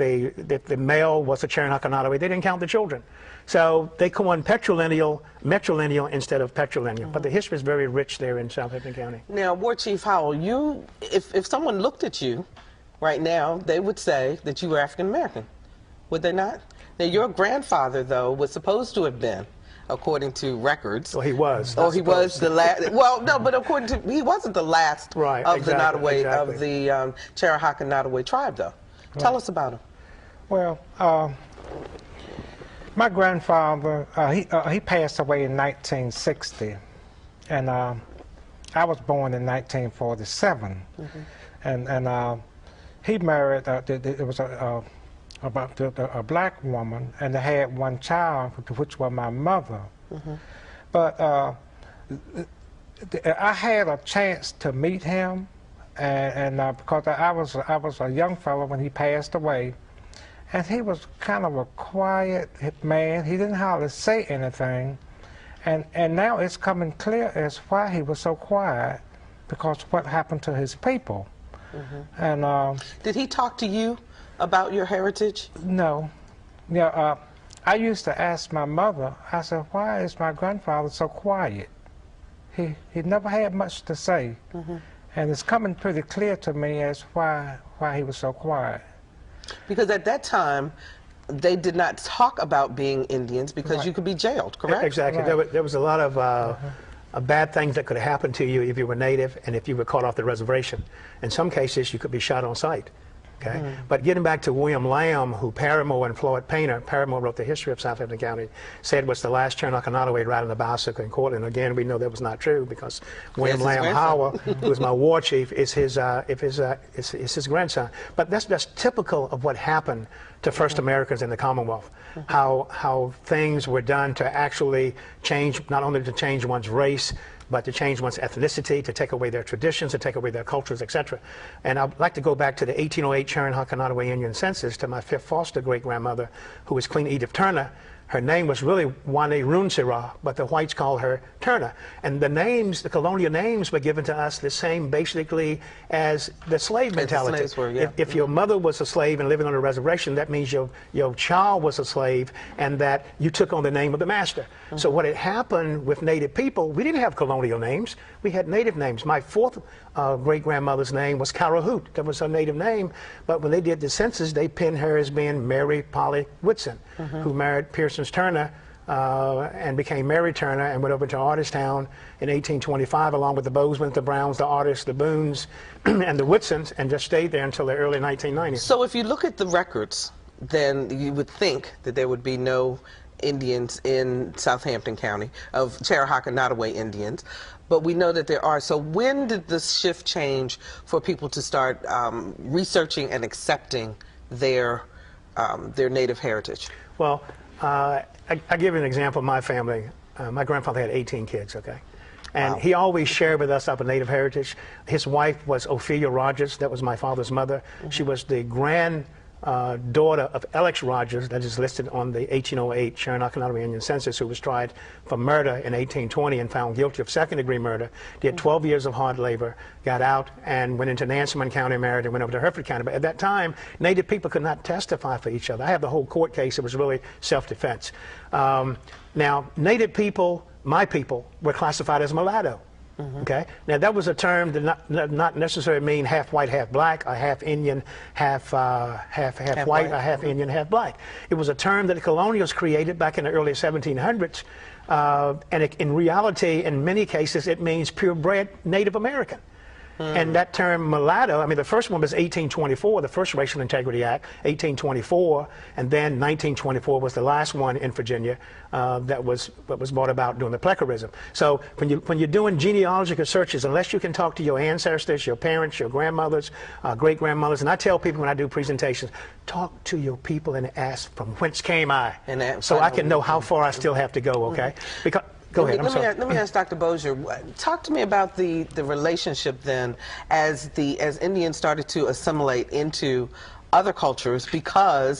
the male was a Cherokee, they didn't count the children. So they coined matrilineal instead of patrilineal. But the history is very rich there in Southampton County. Now, War Chief Howell, if someone looked at you right now, they would say that you were African American, would they not? Now, your grandfather, though, was supposed to have been, according to records. Well, he was. Or he was the last. Well, no, but according to, he wasn't the last right, of exactly, the Nottoway, exactly. of the Cherokee Nottoway tribe, though. Right. Tell us about him. Well, my grandfather, he passed away in 1960, and I was born in 1947, and he married. It was a black woman, and they had one child, which was my mother. But I had a chance to meet him, and because I was a young fellow when he passed away. And he was kind of a quiet man. He didn't hardly say anything. And now it's coming clear as why he was so quiet, because what happened to his people. And did he talk to you about your heritage? No. Yeah, I used to ask my mother, I said, why is my grandfather so quiet? He never had much to say. And it's coming pretty clear to me as why he was so quiet. Because at that time, they did not talk about being Indians because you could be jailed, correct? Exactly. Right. There was a lot of bad things that could have happened to you if you were native and if you were caught off the reservation. In some cases, you could be shot on sight. Okay? But getting back to William Lamb, who Paramore and Floyd Painter, Paramore wrote the history of Southampton County, said was the last Cherokee Nottoway riding a bicycle in court. And again, we know that was not true, because William Lamb Howell, who was my war chief, is his grandson. But that's typical of what happened to first Americans in the Commonwealth. How things were done to actually change, not only to change one's race, but to change one's ethnicity, to take away their traditions, to take away their cultures, etc. And I'd like to go back to the 1808 Cherokee Nottoway Indian census, to my fifth foster great-grandmother, who was Queen Edith Turner. Her name was really Wane Runsira, but the whites called her Turner. And the names, the colonial names, were given to us the same basically as the slave mentality. The slaves were, yeah. If your mother was a slave and living on a reservation, that means your child was a slave, and that you took on the name of the master. So what had happened with native people, we didn't have colonial names. We had native names. My fourth great-grandmother's name was Carahoot. That was her native name. But when they did the census, they pinned her as being Mary Polly Whitson, who married Pearson Turner and became Mary Turner, and went over to Artistown in 1825, along with the Bozeman, the Browns, the Artists, the Boones, and the Whitsons, and just stayed there until the early 1990s. So if you look at the records, then you would think that there would be no Indians in Southampton County, of Cherokee Nottoway Indians, but we know that there are. So when did this shift change for people to start researching and accepting their native heritage? Well, I give you an example of my family. My grandfather had 18 kids, okay? And he always shared with us our native heritage. His wife was Ophelia Rogers. That was my father's mother. She was the daughter of Alex Rogers, that is listed on the 1808 Cherokee Nottoway Indian census, who was tried for murder in 1820 and found guilty of second-degree murder. Did 12 years of hard labor, got out, and went into Nansemond County, married, and went over to Hertford County. But at that time, native people could not testify for each other. I have the whole court case. It was really self-defense. Now, native people, my people, were classified as mulatto. Okay. Now that was a term that not necessarily mean half white, half black, or half Indian, half white, or half Indian, half black. It was a term that the colonials created back in the early 1700s, and in reality, in many cases, it means purebred Native American. And that term mulatto, I mean, the first one was 1824, the first Racial Integrity Act, 1824, and then 1924 was the last one in Virginia that was brought about during the plecurism. So when you're doing genealogical searches, unless you can talk to your ancestors, your parents, your grandmothers, great-grandmothers, and I tell people when I do presentations, talk to your people and ask, from whence came I? So I can know how far I still have to go, okay? Because Go ahead. Let me ask Dr. Bozier. Talk to me about the relationship then, as Indians started to assimilate into other cultures, because